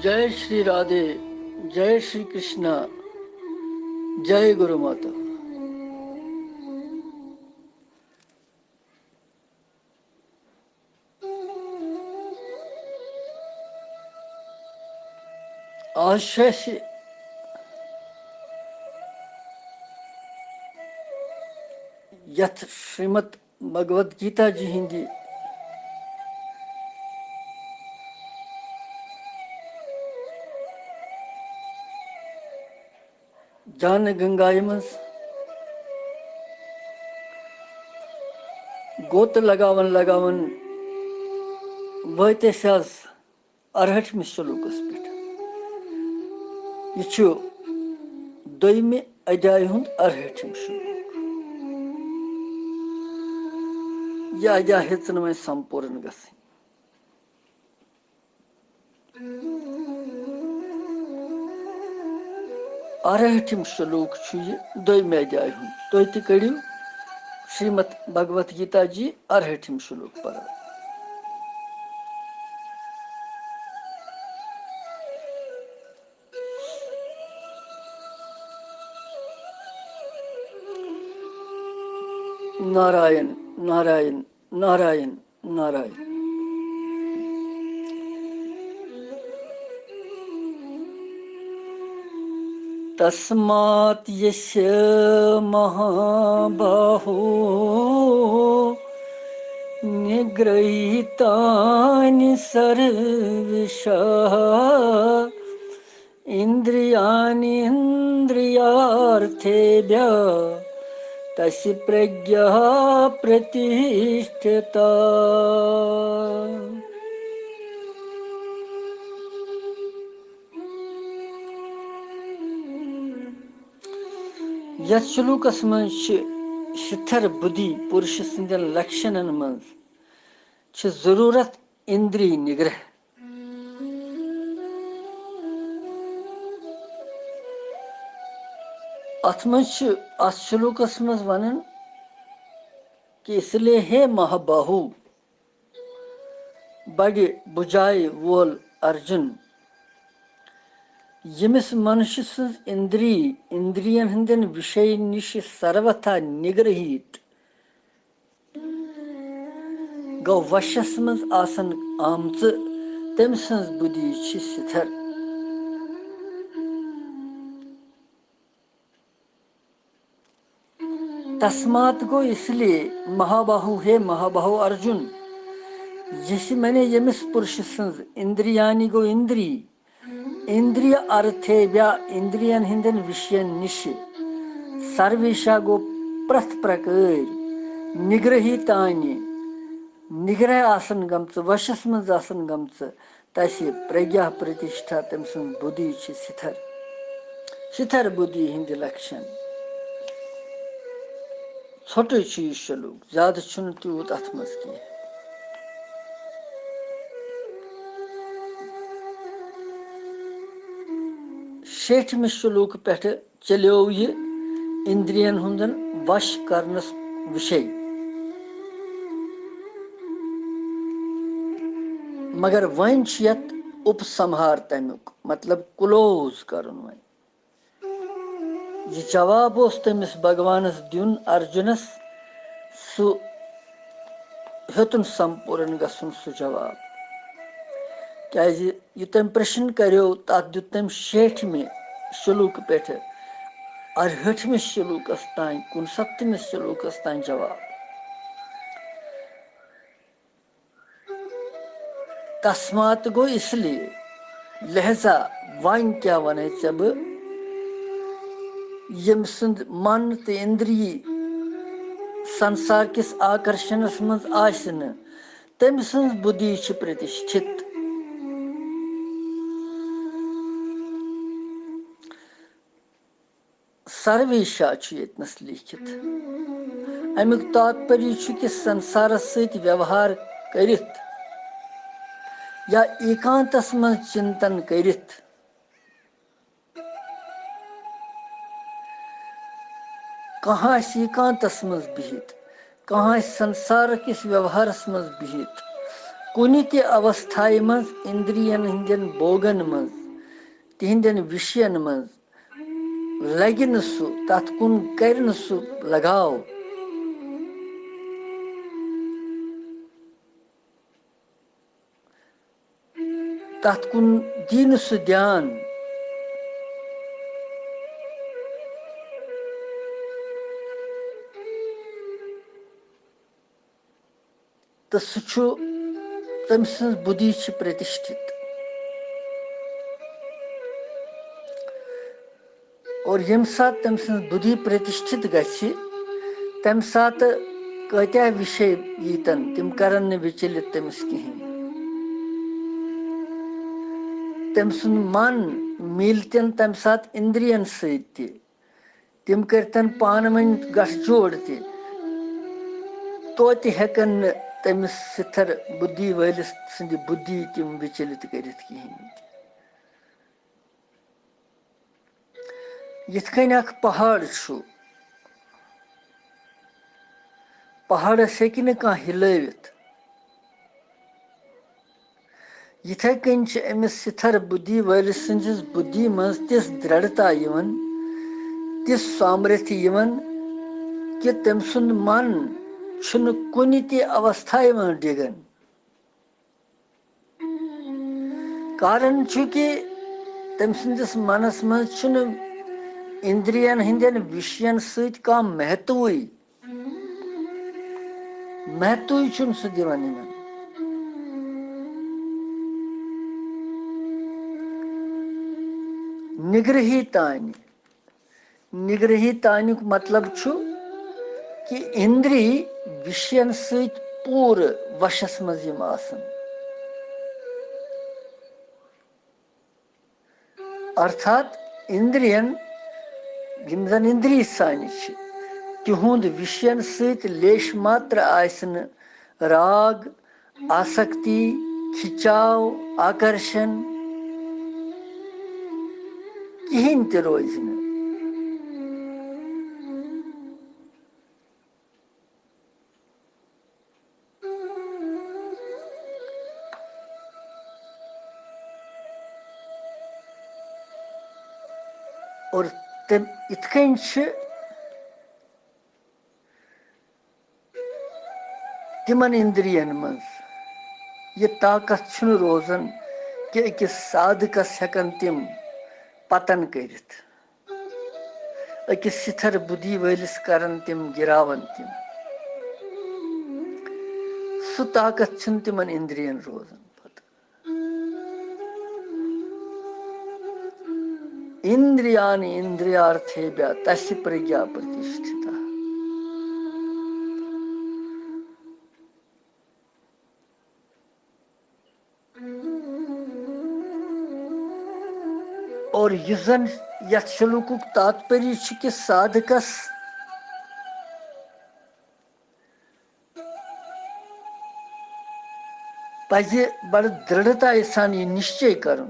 जय श्री राधे, जय श्री कृष्णा, जय गुरु माता। आशय से यथ श्रीमद् भगवद गीता जी हिंदी जान गंगाई मज गोत लगावन वत अरहठमिस सलूकस पे यह दोयमे अध्याय हुंद अरहठिम सलूक। यह अध्याय हेचन वह संपूर्ण गसि। अरहठिम सलूक दोयमे अध्याय हुंद। तुह तह करियो श्रीमद् भगवद गीता जी अरहठिम सलूक पर। नारायण नारायण नारायण नारायण। तस्मात् यस्य महाबाहो निगृहीतानि सर्वशः इन्द्रियाणि इन्द्रियार्थेभ्यः तस्य प्रज्ञा प्रतिष्ठिता। यथ सलूकस मज शिथर बुद्धि पुरुष संदन लक्षणन मज जरूरत इंद्रिय निग्रह। अथ मज सलूकस मज वनन कि इसलिए हे महाबाहु बड़े बुझाई वोल अर्जुन यमिस मनुष्य सज इंद्रियन हंदन विषय निश सर्वथा निग्रहित गो वशस मज आसन आमच तम सज बुद्धि शिथर। तस्मात गो इसलिए महाबाहु हे महाबाहु अर्जुन जिस मैंने यमिस पुरुष सज इंद्रियानि गो इंद्रिय अर्थे व्या इंद्रियन हिंदन विषय निश सर्वेशा गो प्रथ प्रकार निग्रहितानि निग्रह आसन गमच वशस मज आसन गमच तस्य प्रज्ञा प्रतिष्ठा तम सं बुद्धि शिथर शिथर बुद्धि हिंद लक्षण। छोटे चीज सलूक ज्यादा तूत अथ मज कह। शेठमिस सलूक पे चलो यह इंद्रियन हुंदन वश करनस विषय मगर वन यत उपसंहार तमुक मतलब क्लोज कर यह जवाब तमिस भगवानस दिन अर्जुनस सु हेतुन संपूर्ण गसन सु जवाब क्या यह तम प्रश्न करो तथ दुत तम 60वें सलूक पे 68वें सलूकस तान 69वें सलूकस तान जवाब। तस्मात गो इसलिए लिहाजा वन क्या वन चे बह यम सुंद मन तो इंद्रिय संसार किस आकर्षणस मज आसन तम सज बुद्धि प्रतिष्ठित। सर्वेशा यतनस लिखित अमुक तात्पर्य कि संसारस सत व्यवहार करित या एकांतस मज चिंतन करित कहाँ एकांतस मज बिहित कहाँ संसार किस व्यवहारस मज बिहित कुनि ते अवस्थाय मज इंद्रियन हिंदन बोगन मज तिहिंदन विषयन मज लगे न सु तथ कुन कर न सु लगाव तथ कुन दी न सु ध्यान तो सु तम सं बुद्धि प्रतिष्ठित और यम सात तम सं बुद्धि प्रतिष्ठित गछि तम सात कत्या विषय यीतन तिम करन न विचलित तमिस कहीं तम सुन मन मिलतन तम सात इंद्रियन सत्य तिम करतन पान मन गठजोड़ तो हेकन न तमिस सिथर बुद्धि वलिस सिंद बुद्धि तिम विचलित करित कहीं यिथकन अख पहाड़ छु पहाड़स हेकि न कह हिलवित यिथे कन अमिस सिथर बुद्धि वलिस सिंदिस बुद्धि मज तिस दृढ़ता यवन तिस सामर्थ्य यवन कि तम सुंद मन छुन कुनि ते अवस्थाय में डिगन कारण चूंकि तम सुंदिस मनस मज छुन इंद्रियन हिंदन विषयन सहित का महत्व छुन सु दिवन यमन निग्रही तानिक मतलब छु कि इंद्री विषयन सहित पूर वशस मज यम आसन अर्थात इंद्रियन यम जन इंद्री सानि छ तिहुंद विषयन सहित लेश मात्र आसन राग आसक्ति खिंचाव आकर्षण कहीं ते रोज न और तम इतकन तिमन इंद्रियन मज ये ताकत छुन रोजन कि अकिस साधकस हेकन तिम पतन करित अकिस सिथर बुद्धि वलिस करन तिम गिरावन तिम सु ताकत छुन तिमन इंद्रियन रोजन इंद्रियानि इंद्रियार्थेभ्य तस्य प्रज्ञा प्रतिष्ठिता और युजन यथ श्लोकुक तात्पर्य छ कि साधकस पज बड़ दृढ़ता सान ये निश्चय कर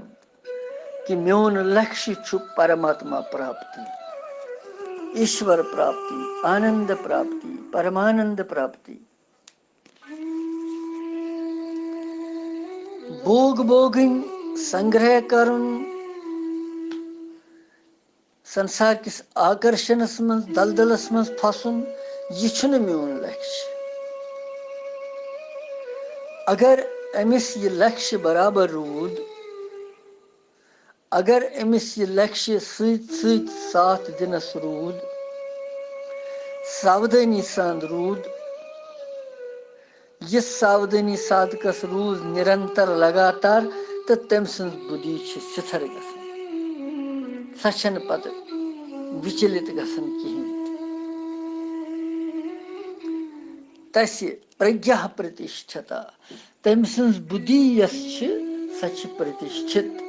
कि मोन लक्ष्य छु परमात्मा प्राप्ति ईश्वर प्राप्ति आनंद प्राप्ति परमानंद प्राप्ति भोग भोगिन संग्रह करुन संसार किस आकर्षणस मज दलदलस मज फसन यह छुन मोन लक्ष्य अगर अमिस ये लक्ष्य बराबर रूद अगर अमिस ये लक्ष्य सत साथ दिनस रूद सावधानी सान रूद यह सावधानी साधकस रूज निरंतर लगातार तो तम सं बुद्धि सिथर गसन सचन पत विचलित गसन कहीं तस्य प्रज्ञा प्रतिष्ठता तम सं बुद्धि यस सच प्रतिष्ठित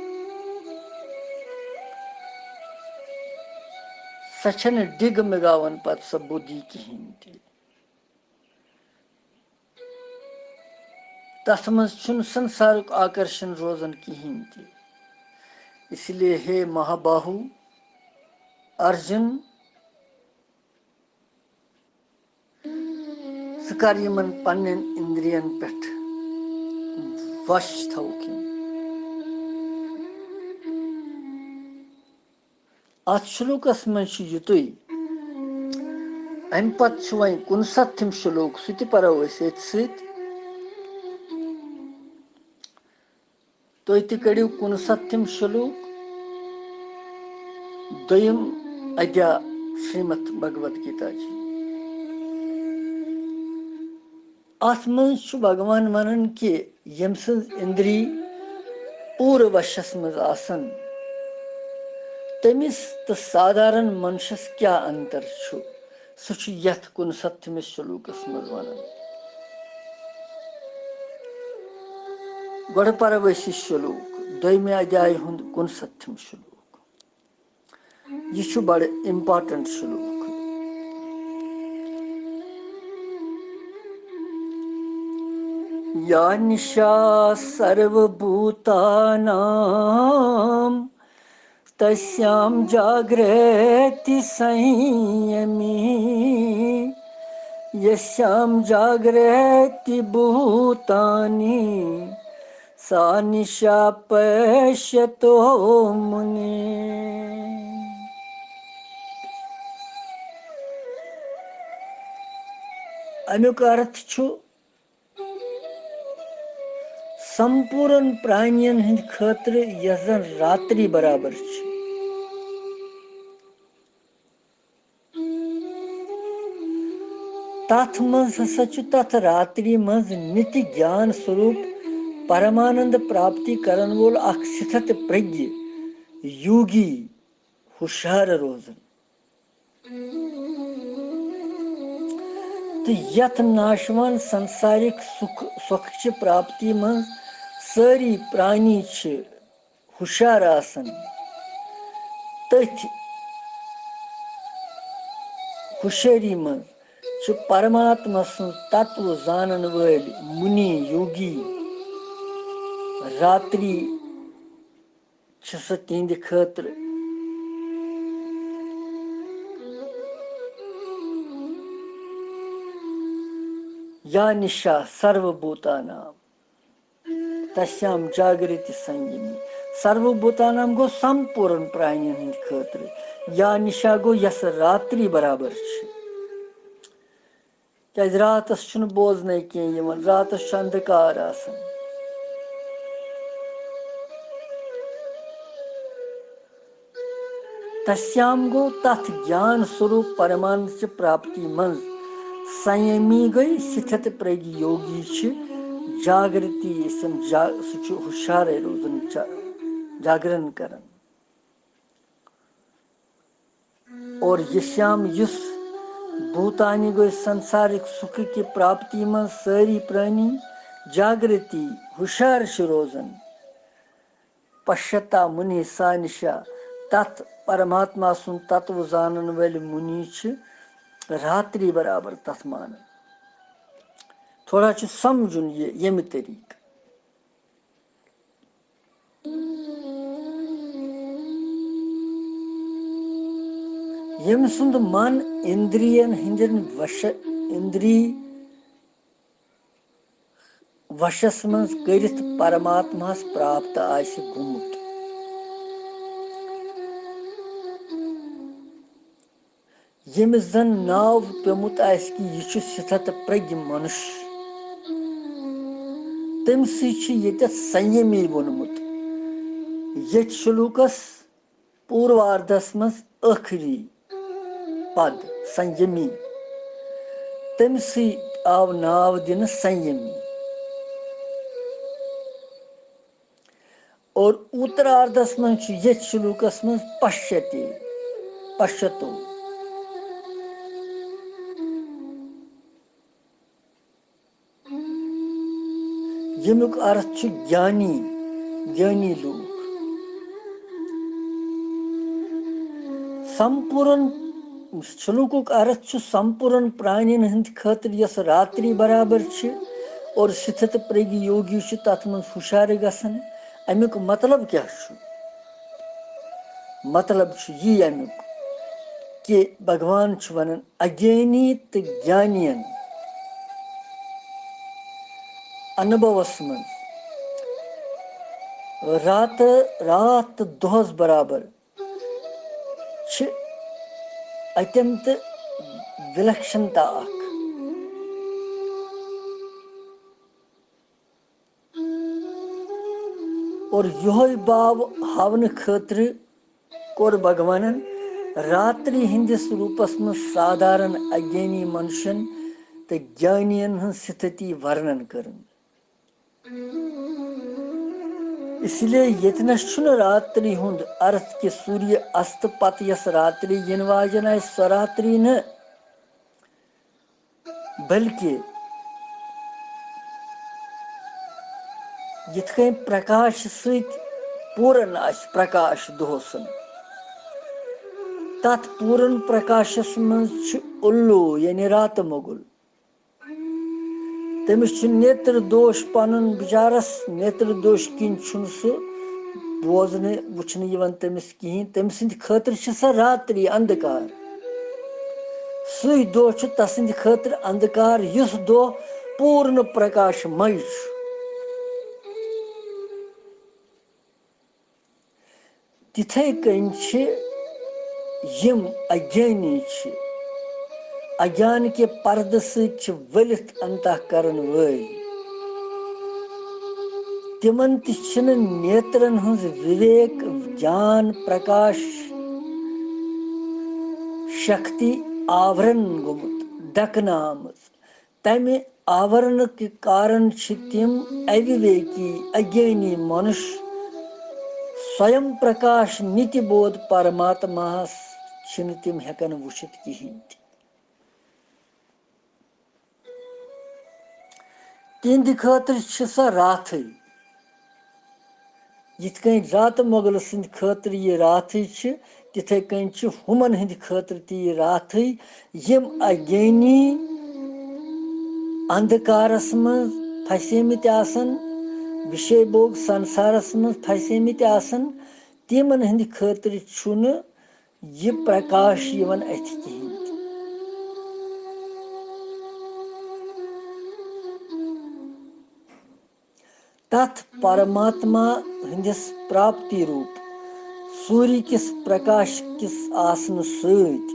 सचन डिग मिगावन पत सब बुद्धि कहीं तथ मज संसार आकर्षण रोजन कहीं इसलिए हे महाबाहु अर्जुन कर यमन पन्न इंद्रियन पे वश थवक अत श्लोकस मज युतुई अमि पत् वह 59 श्लोक सह परो तुम तह कड़ियो 59 श्लोक दोयम अध्याय श्रीमद भगवद गीता जी अत मज भगवान वनान कि यम सज इंद्री पूर वशस मज आसन तमिस तो साधारण मनुष्यस क्या अंतर छु सह 59 श्लोकस मज वनान गोड़ परो श्लोक दोयमे अध्याय हुंद 59 श्लोक यह बड़ इम्पार्टेंट श्लोक या निशा सर्वभूतानां तस्यां जागृति संयमी यस्यां जागृति भूतानि सा निशा पश्यतो मुनि अमुक अर्थ छु संपूर्ण प्राणियन हंद खतर यह जन रात्रि बराबर तथ मज हसा तथ रात्रि मज नित्य ज्ञान स्वरूप परमानंद प्राप्ति करन वोल अख स्थित प्रज्ञ योगी हुशार रोजन तो यथ नाशवान संसारिक सुख प्राप्ति मज सारी प्राणी हुशार आसन तथ हुशारी मज परमात्मा सं तत्व जानन वल मुनि योगी रात्रि तिंद खतर या निशा सर्वभूतानाम तस्याम जागृति संयमी सर्वभूतानाम गो संपूर्ण प्राणियन हंद खतर या निशा गो यस रात्रि बराबर क्या रातस बोजन कह रातस अंधकार आसन तस्याम गो तथ ज्ञान स्वरूप परमानंद प्राप्ति मज संयमी गई स्थित प्रज्ञ योगी जागृति हुशार रोजन जागरण करन और यश्याम युस भूतानि गई संसारिक सुख की प्राप्ति में सारी प्राणी जागृति हुशार रोजन पश्यता मुनि सा निशा तथ परमात्मा सुन तत्व जानन वल मुनि रात्रि बराबर तथ मान थोड़ा समझुन यम तरीक यम सुंद मन इंद्रियन हिंदन इंद्री वशस मज करित परमात्मा प्राप्त आस गुमुत यमिस जन नाव पेमुत आस कि यह स्थित प्रज्ञ मनुष्य तमसी ये संयमी वोनमुत ये श्लोकस पूर्वार्धस मज आखिरी पद संयमी तमसी आव नाव दिन संयमी और उत्तरार्धस मज ये श्लोकस मज पश्यति पश्यतो यमुक अर्थ ज्ञानी ज्ञानी लोग संपूर्ण श्लोकुक अर्थ संपूर्ण प्राणियन हंद खतर यस रात्रि बराबर और स्थित प्रज्ञ योगी तथ मज हुशार गसन अमुक मतलब क्या मतलब यी अमुक कि भगवान वन अज्ञानी तो ज्ञानियन अनुभवस मज रात रात दोहस बराबर छ अत्यंत विलक्षणता अख। और योह बाव हावन खतर कोर भगवानन रात्रि हिंदिस रूपस में साधारण अज्ञानी मनुष्यन तो ज्ञानियन हन स्थिति वर्णन करन। इसलिए यतनस छुन रात्रि हुंद अर्थ के सूर्य अस्त पत यस रात्रि इन वाजन आय स्वरात्रि न, बल्कि यिथ कन प्रकाश सहित पूरन आस प्रकाश दोहसन, तथ पूरन प्रकाशस मं उल्लू यानी रात मोगुल। तमिस नेत्र दोष पन बिचारस नेत्र दोष किन सह बोजने वुचन यिवन तमिस कहीं। तमिस खतर स रात्रि अंधकार, सही दो तसिंद खतर अंधकार युस दो पूर्ण प्रकाशमय। तिथे कन यम अज्ञानी अज्ञान के पर्द सहित वलित अंतःकरण वल, तिमन तिन नेत्रन हज विवेक ज्ञान प्रकाश शक्ति आवरण गुमुत दकना आमत। तमि आवरण के कारण तिम अविवेकी अज्ञानी मनुष्य स्वयं प्रकाश नित्य बोध परमात्मा तिम हेकन वुचित कहीं। तिंद खतर स रात, यिथ कन रात मोगल सिंद खतर यह रात तिथे कन हुमन हंद खतर ती रात यम अज्ञानी अंधकारस मं फसेमित आसन, विषय भोग संसारस मं फसेमित आसन, तिमन हंद खतर छुन यह प्रकाश यवन अथ कहीं। तथ परमात्मा हंदिस प्राप्ति रूप सूर्य किस प्रकाश किस आसन सहित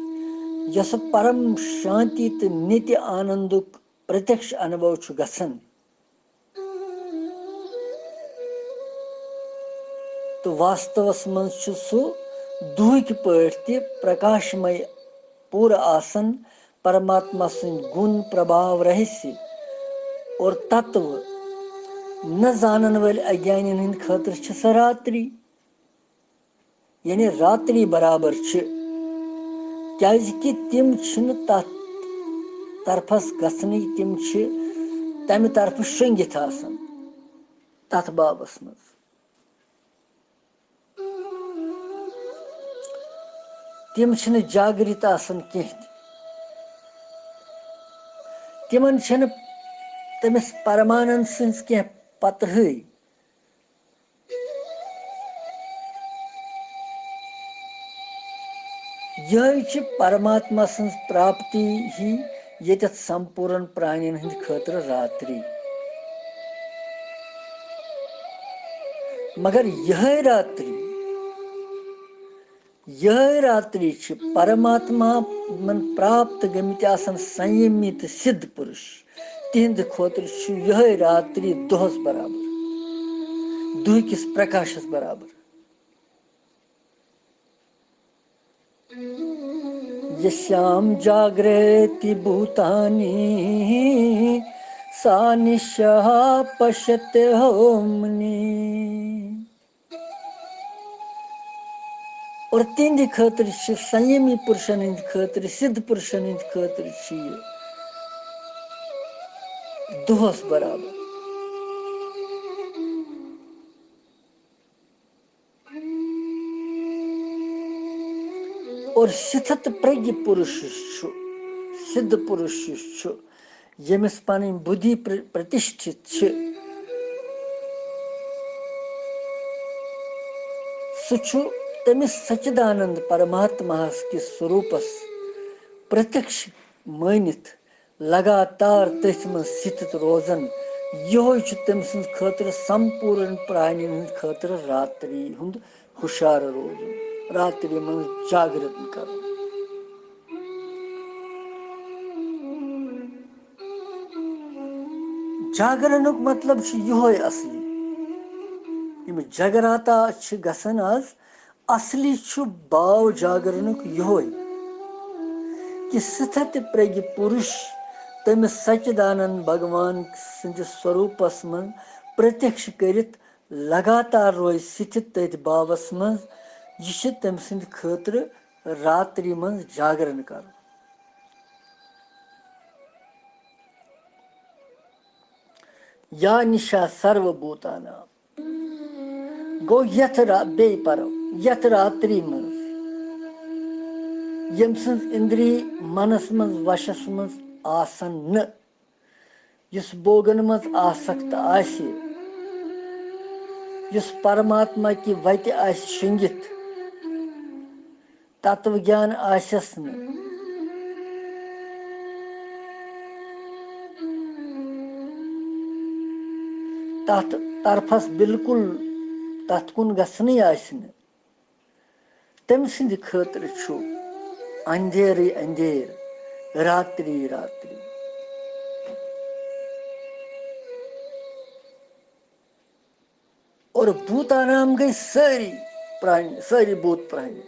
यस परम शांति तो नित्य आनंदुक प्रत्यक्ष अनुभव गसन, तो वास्तवस मं सह दुख पे प्रकाशमय पूरा आसन परमात्मा सिंह गुण प्रभाव रहस्य और तत्व न जानन वाल अज्ञानी हंद खतर स रात्रि यानी रात्रि बराबर कि तिम तथ तरफस गसनी, तिम तमि तरफ शंगित आसन तथ बाबस मं। तिम जागृत आसन कहीं, तिमन तमिस परमानंद सिंस कह पतह। यह परमात्मा सं प्राप्ति ही ये संपूर्ण प्राणियन हंद खतर रात्रि। मगर यह रात्रि परमात्मा मन प्राप्त गमित आसन संयमित सिद्ध पुरुष तिंद खोतर यह रात्रि दोहस बराबर, दुह किस प्रकाशस बराबर। यस्याम जागृति भूतानि सा निशः पश्यते होमनि। और तिंद खतर संयमी पुरुषन हंद खतर सिद्ध पुरुषन हंद खतर दोहस बराबर। और सिथत प्रज्ञ पुरुष सिद्ध पुरुष यमिस पन बुद्धि प्रतिष्ठित सह तमिस सच्चिदानंद परमात्मा के स्वरूपस प्रत्यक्ष मानित लगातार तथ मं स्थित रोजन यह तम सद खतर संपूर्ण प्राणी खतर रात्रि हुंद हुशार रोज रात्रि मन जागृत कर। जागरण मतलब यह असली यम जगराता गसन आज असली बाव जागरण यह कि सतत प्रज्ञ पुरुष तमिस सच्चिदानंद भगवान सन्दस स्वरूपस मन प्रत्यक्ष करित लगातार रोज स्थित तथ भावस मज यह तम सद खतर रात्रि मन जागरण कर। या निशा सर्वभूताना गो यथ बे परो यथ रात्रि मज यम सज इंद्री मनस मज वशस मज आसन न युस बोगन मज आसक्त आसि युस परमात्मा की वति आसि शिंगित तत्व ज्ञान आसस न तथ तरफस बिल्कुल तथ कुन गसनी आसि न तम सद खतर छु अंधेर अंधेर रात्रि रात्रि। और भूतानाम गई सारी प्राणी सारी भूत प्राणी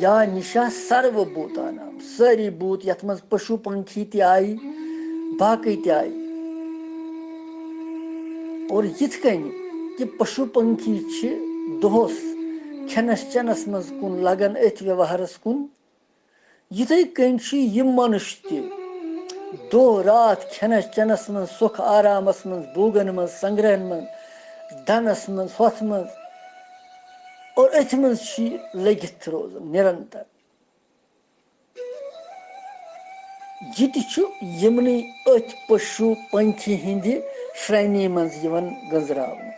या निशा सर्वभूतानाम सारी भूत यथ मज पशु पंखी त आई बाकी त आई। और यिथ कन कि पशु पंखी दोहस खेनस चेनस मज कुन लगन अथ व्यवहारस कुन यिथे कन यम मनुष्य त दो रात खेनस चेनस मज सुख आरामस मज भोगन मज संग्रहन मज धनस मज हथ मज और अथ मज लगित रोजन निरंतर यह यमन अथ पशु पंखी हिंद श्रेणी मज गंजरावन।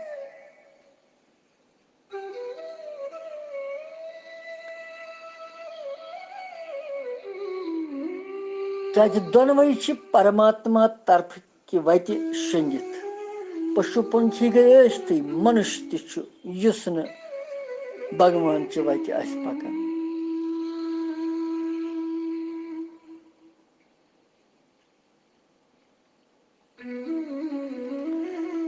क्या दोनवे परमात्मा तरफ कि वति शंगित पशु पंखी गए ती मनुष्य तुस न भगवान च वति आस पकन।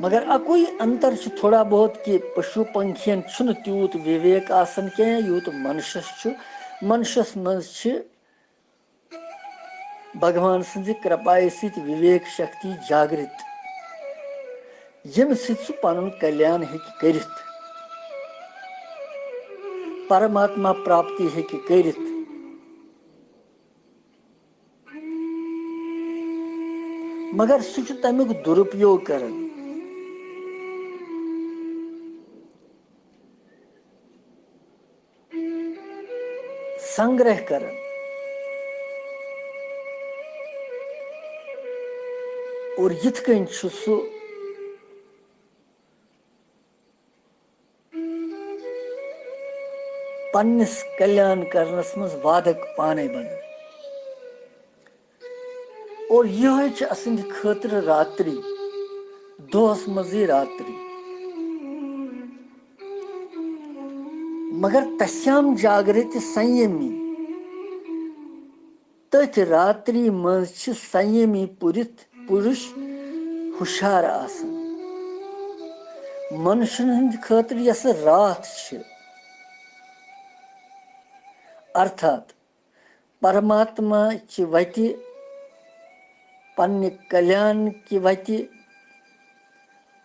मगर अकुई अंतर थोड़ा बहुत कि पशु पंखियन तूत विवेक आसन क्या यूत मनुष्यस मनुष्यस मज भगवान सद कृपाय सत विवेक शक्ति जागृत यम सह पन कल्याण हेक परमात्मा प्राप्ति हेक करित। मगर सह तमिक दुरुपयोग कर संग्रह कर और यिथ कन सह पन्निस कल्याण करनस मज वादक पाने बन। और यह असंद खतर रात्रि दोहस मज रात्रि मगर तस्याम जागृत संयमी तथ रात्रि मज संयमी पुरुष हुशार आसन। मनुष्यन हंद खतर यस रात अर्थात परमात्मा ची वति पन्ने कल्याण की वति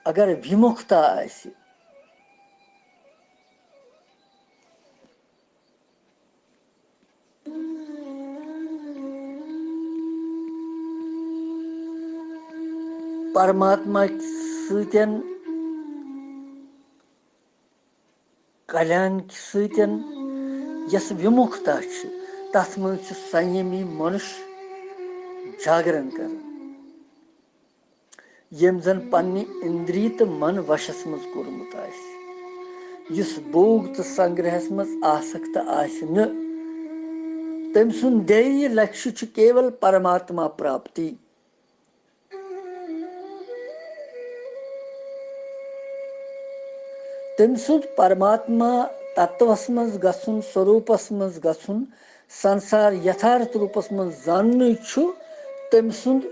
अगर विमुखता आसि परमात्मा सतन कल्याण सतन यस विमुखता तथ मज संयमी मनुष्य जागरण कर यम जन पन्ने इंद्रिय तो मन वशस मज कोरमुत आसि युस भोग तो संग्रहस मज आसक्त आसि न तम सुंद ध्येय लक्ष्य केवल परमात्मा प्राप्ति। तम सुद परमात्मा तत्वस मज गसुन स्वरूपस मज गसुन संसार यथार्थ रूपस मज जाननु छु तम सुद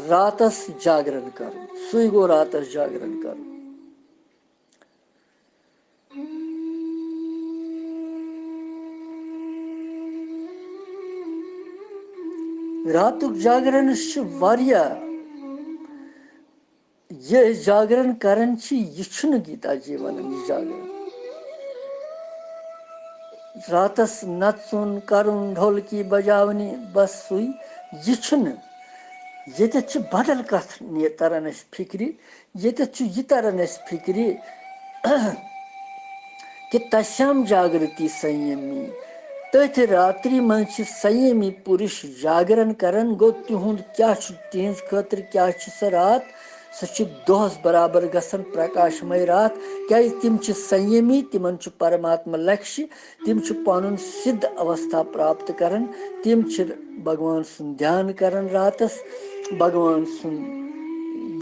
रातस जागरण कर सुई गो रातस जागरण कर रातुक जागरण वारिया ये जागरण करन यह गीता जी वन जागरण रातस नचुन करुन ढोलकी बजावनी बस सुई यह ये बदल कथ तरन फिक्री ये तरन फिक्री कि तस्याम जागृति संयमी तथ रात्रि मन संयमी पुरुष जागरण करन गो तिहुंद क्या तिहज खतर क्या स रात सह दोहस बराबर गसन प्रकाशमय रात क्या तिम संयमी तिमन परमात्मा लक्ष्य तिम पन सिद्ध अवस्था प्राप्त करन तिम भगवान सुन ध्यान करन रातस भगवान सुन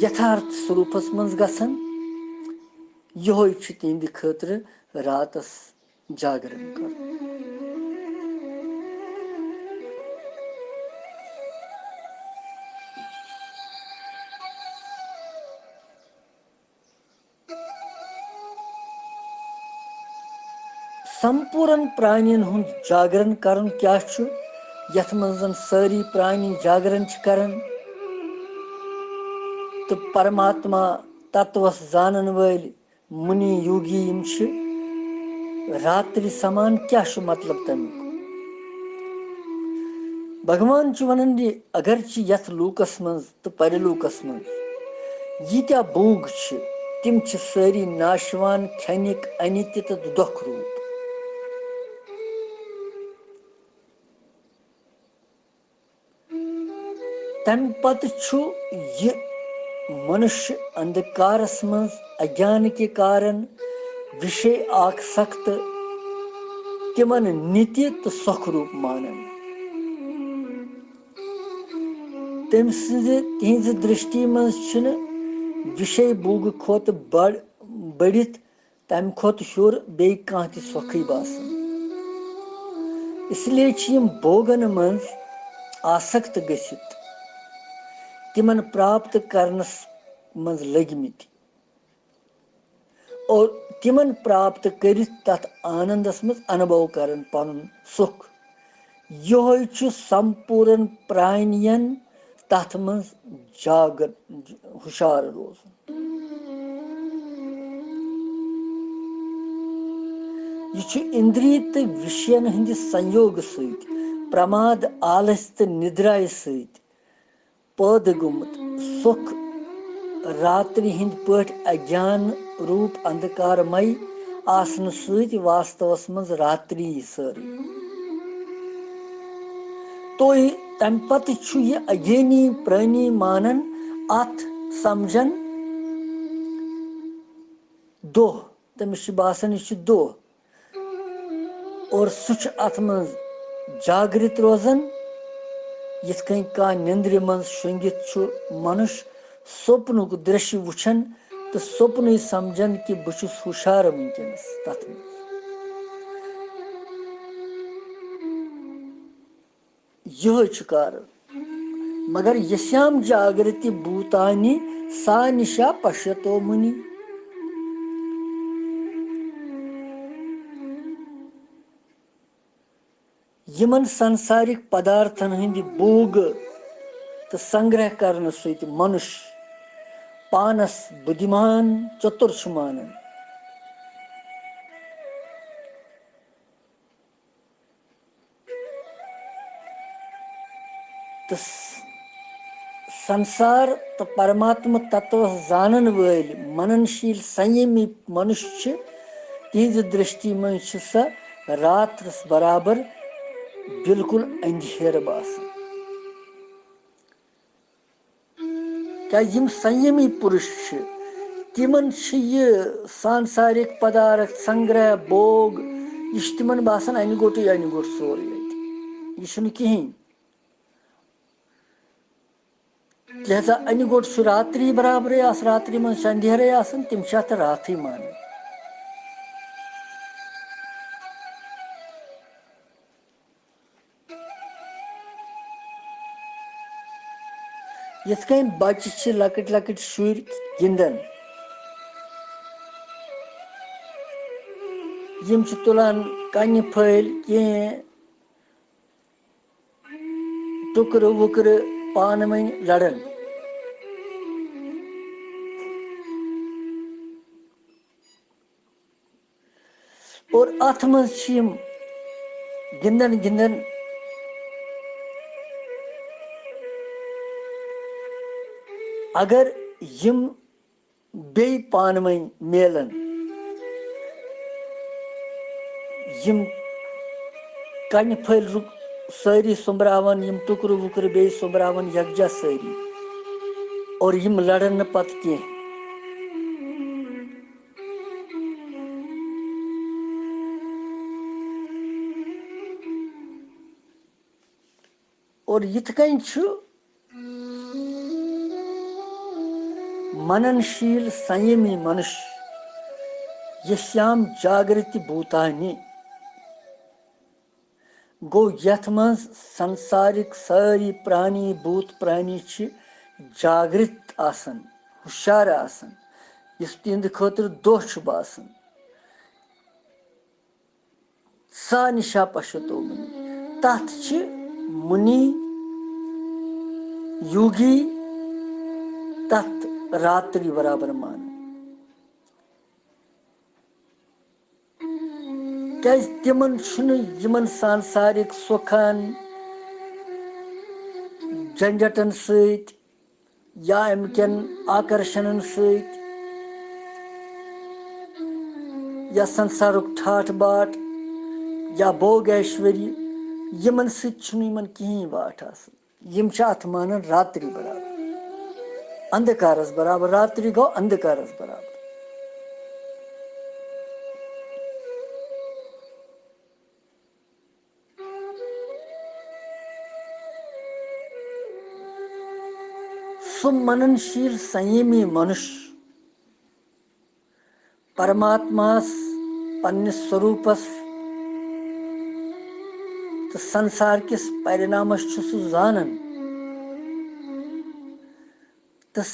यथार्थ स्वरूपस मज गसन यह तिहंद खतर रातस जागरण कर संपूर्ण प्राणियन हुंद जागरण करन क्या यथ मन सारी प्राणी जागरण करन तो परमात्मा तत्वस जानन वल मुनि योगी रात्रि समान क्या मतलब तमिक भगवान वन अगर यथ लूकस मज तो परलूकस मज यीत्या बोग तिम सारी नाशवान क्षणिक अनित्य तो दुख रूप तम पत मनुष्य अंधकारस मज अज्ञान के कारण विषय आसक्त तिमन नित्य तो सुख रूप मानन तम तिहज दृष्टि मज विषय भोग खोत बढ़ित तम खोत हुर बे कह सुखी बासन इसलिए भोगन मज आसक्त गसित तिमन प्राप्त करनस मज लगमित और तिमन प्राप्त कर तथ आनंदस मज अनुभव करन पन सुख यह संपूर्ण प्राणियन तथ मज जागर हुशार रोज यह इंद्रिय तो विषयन हंद संयोग सत प्रमाद आलस तो निद्राय सत पैद गुमुत सुख रात्रि हिंद पट अज्ञान रूप अंधकारमय आसन सत वास्तवस मज रात्रि सारी तो तम पत यह अज्ञानी प्राणी मानन अत समझन दोह तमिस बासन यह दोह और सह अत मज जागृत रोजन यथ कन कह निंद्र मज शुंगित मनुष्य स्वप्नुक दृश्य वुछन तो स्वप्न समझन कि बहुस हुशार वनकस तथ यह कारण मगर यश्याम जागृति भूतानि सा निशा पश्यतो मुनि यमन सांसारिक पदार्थन हंद भोग तो संग्रह करने सत मनुष्य पानस बुद्धिमान चतुर मानन तो संसार तो परमात्मा तत्व जानन वल मननशील संयमी मनुष्य तिहज दृष्टि मं सह रात बराबर बिल्कुल अंधेर बासन क्या संयमी पुरुष तिमन यह सांसारिक पदार्थ संग्रह भोग यह तिमन बासन अन गोट सोरे यह कहें लिहाजा अन गोट रात्रि बराबर रात्रि मं अंधेर तिम अत रात मान यिथ कन बच्चे छ लकट लकट शुर गिंदन यम छ तुलान कन्य फैल के टुकर वुकर पान वन लड़न और अथ मज गिंदन गिंदन अगर यम बे पान वन मेलन यम कन फल सारी सोमरावन यम टुकर वुकर बे सोमरावन यकजा सारी और यम लड़न न पत कह और यिथ कन मननशील संयमी मनुष्य यश्याम जागृति भूतानि गो यथ मज संसारिक सारी प्राणी भूत प्राणी छ जागृत आसन हुशार आसन इस तिंद खतर दोह छ बासन सा निशा पश्यतो मुनि तथ छ मुनि योगी तथ रात्रि बराबर मान क्या तिमन यमन सांसारिक सुखन झंझटन सत या अमकन आकर्षणन सत या संसारुक ठाठ बाट या भोग ऐश्वर्य यमन सत कहीं वाट यम अथ मान रात्रि बराबर अंधकारस बराबर रात्रि गो अंधकारस बराबर सु मननशील संयमी मनुष्य परमात्मास पन्निस स्वरूपस तो संसार किस परिणामस छु सु जानन तस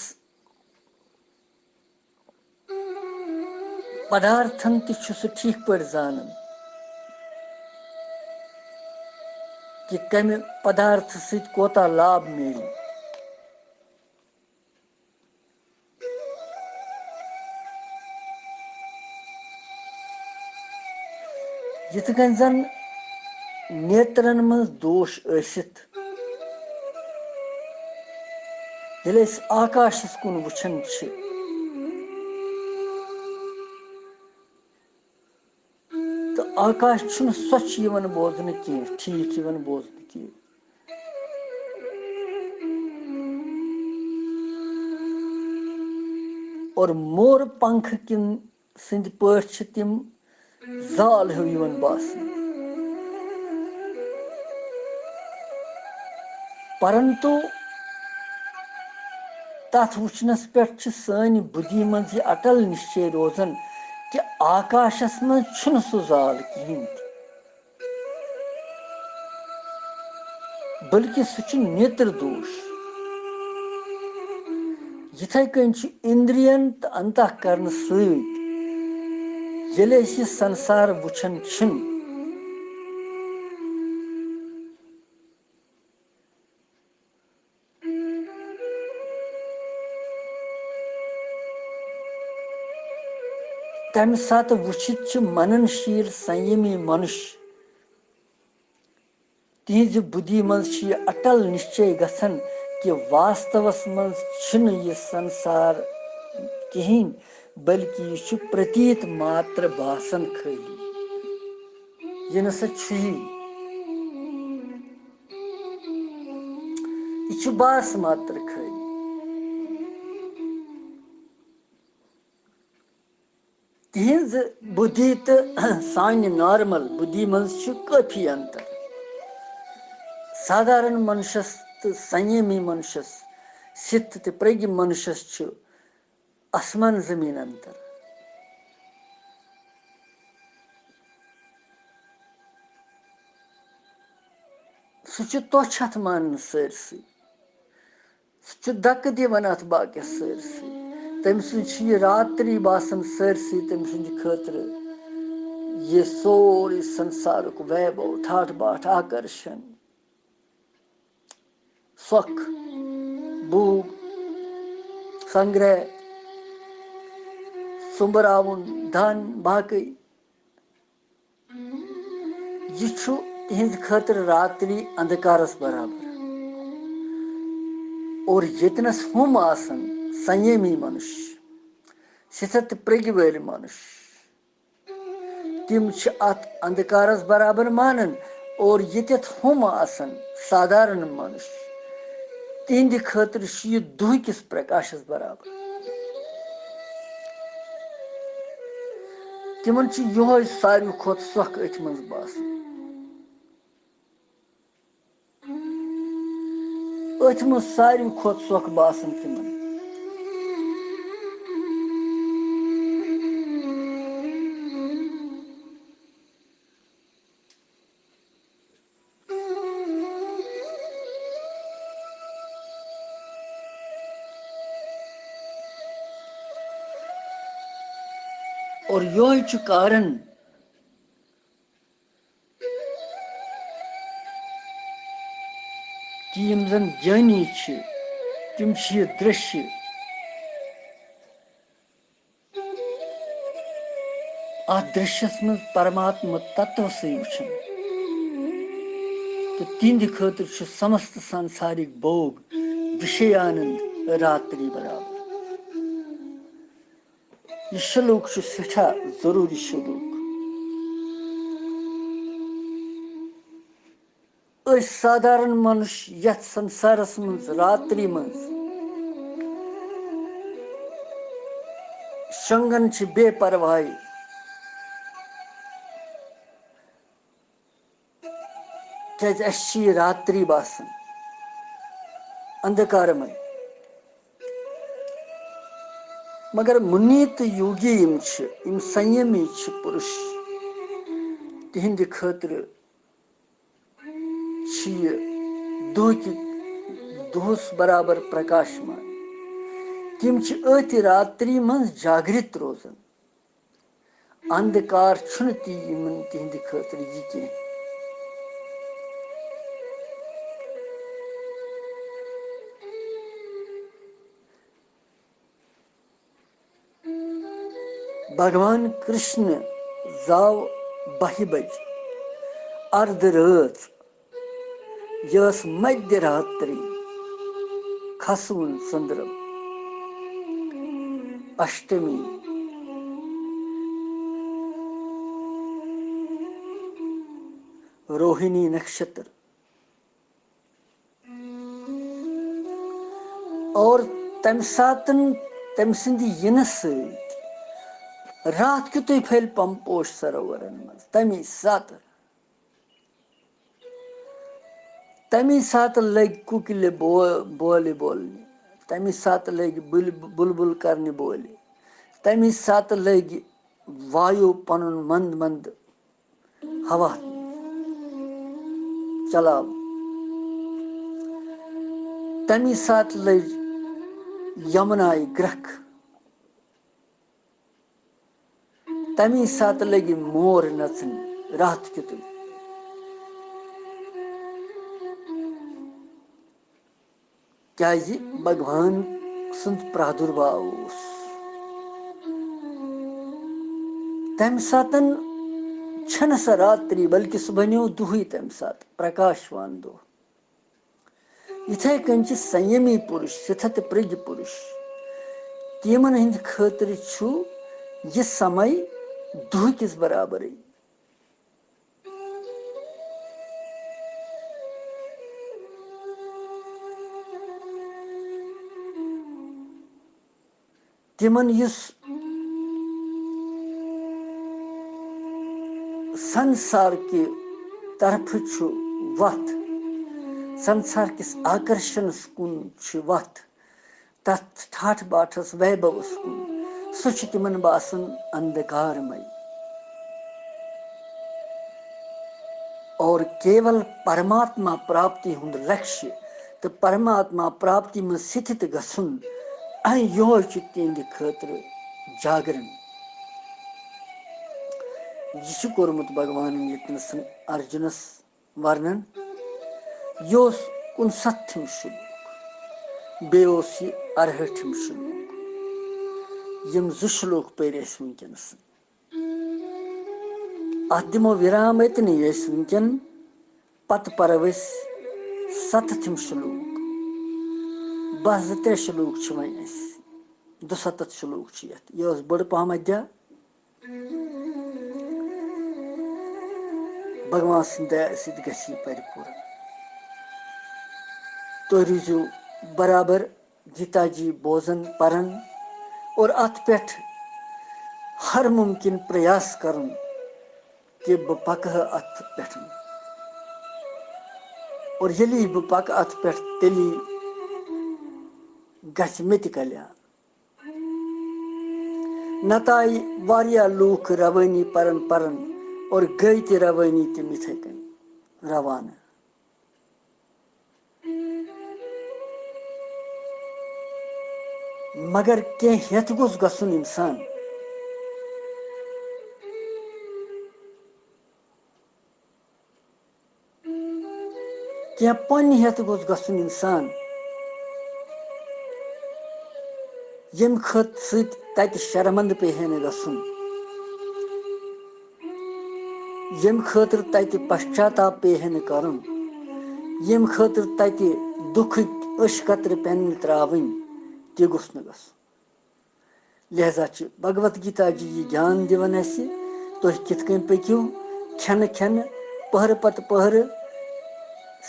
पदार्थन ति छु सु ठीक पर जानन कि कम पदार्थ सत कोता लाभ मिले यिथ कन जन नेत्रन मज दोष ऐसित यदि आकाशस कुन वुछन छ तो आकाश छुन स्वच्छ यवन बोजन की ठीक यवन बोजन की और मोर पंख किन सिंध पठ छ तिम जाल हो यवन बासन परंतु तथ वुचनस पे सान बुद्धि मज अटल निश्चय रोजन कि आकाशस मज छुन सु जाल कहीं बल्कि सह नेत्र दोष यिथे कन इंद्रियन तो अंतःकरण सत संसार वुछन छिन तम सात वुचित मननशील संयमी मनुष्य तिज बुद्धि मज अटल निश्चय गसन कि वास्तवस मज यह संसार कहीं बल्कि यह प्रतीत मात्र बासन खाली यह नसा यह बास मात्र खाली तिहज बुद्धि तो सान नॉर्मल बुद्धि मज काफी अंतर साधारण मनुष्यस तो संयमी मनुष्यस सिद्ध तो प्रज्ञ मनुष्यस आसमान जमीन अंतर सह तोछ मान सरसी धक् दिवन अथ बाकिस सरसी तम सह रात्रि बासन सरसी तम सद खतर ये सोरे संसारुक वैभव ठाठ बाट आकर्षण सुख भूख संग्रह सुंबरावन धन बाकी यह तिहद खतर रात्रि अंधकारस बराबर और यतनस हम आसन संयमी मनुष्य सिथत प्रगि वल मनुष्य तिम अत अंधकारस बराबर मानन और यतत हम आसन साधारण मनुष्य तिहद खतर यह दुह किस प्रकाशस बराबर तिमन यह सारे खुद सुख अथ मज बासन अथ मज सारे खुद सुख बासन तिमन और यह कारण कि यम जन ज्ञानी तिम यह दृश्य अत दृश्यस मज परमात्मा तत्व से वुचन तो तिहद खतर समस्त सांसारिक भोग विषयानंद रात्रि बराबर यह श्लोक सठा जरूरी श्लोक साधारण मनुष्य यथ संसारस मज रात्रि मज शंगन बेपरवाही क्या रात्रि बासन अंधकारमय मगर मुनि तो योगी यम संयमी पुरुष तिहद खतर दुहस बराबर प्रकाशमान तिम अत रात्रि मज जागृत रोजान अंधकार तिहद खतर यह कह भगवान कृष्ण जाव 12 बज अर्ध रात यह मध्य रात्रि खसवन संद्रम अष्टमी रोहिणी नक्षत्र और तम सातन तम सिंद इन रात क्युत फैल पंपोश सरोवरन मज तमी सात लग कुकिल बोल बोलने तमी सात लग बुलबुल करने बोले तमी सात लग वायु पन मंद मंद हवा चलाव तमी सात लग यमुनाई ग्रख तमी सात लगी मोर नचन रात क्युत क्या भगवान सुंद प्रादुर्भाव तम सातन छन स रात्रि बल्कि सह बनो दुह तम सात प्रकाशवान दुह इथे कन संयमी पुरुष सिथत प्रज्ञ पुरुष तिमन हंद खतर यह समय दुह किस बराबर तिमन इस संसार के तरफ वत संसार किस आकर्षण कुन वत तथ ठाठ बाठस वैभवस कुन सह तिमन बासन अंधकारमय और केवल परमात्मा प्राप्ति हुंद लक्ष्य तो परमात्मा प्राप्ति में स्थित गसुन यो तिहंद खतर जागरण यह कोर्मुत भगवान यतनस अर्जुनस वर्णन यह 59 श्लोक बेस यह 68 श्लोक यम 2 श्लोक पर वनकस अत दिमो विराम अतन वनकन पत परव 70 श्लोक 72 श्लोक वन 270 श्लोक यह बड़ पहम अध्याय भगवान दया सत परिपूर्ण तो रूजू बराबर गीता जी बोजन परन और अत पे हर मुमकिन प्रयास कर कि बह पक अत पे और यली बह पक अत पे तेली गछ मे त कल्याण नताई वारिया लूख रवानी परन परन और गई त रवानी तम इथे कन रवाना मगर कह हेत गोस गसुन इंसान कह पन हेत गोस गसुन इंसान यम खत सत शर्मंद पे गसुन यम खतर तत पश्चाताप पे करन यम खतर तत दुख अश कतर पेन त्रावन ति गुस न गस लिहाजा भगवत गीता जी यह ज्ञान दिवन तुम कित कन पक्यू खन खन पहर पत पहर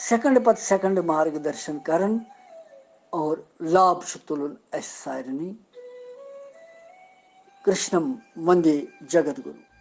सेकंड पत सेकंड मार्गदर्शन करन और लाभ तुलन सारनी कृष्णम वंदे जगत गुरु।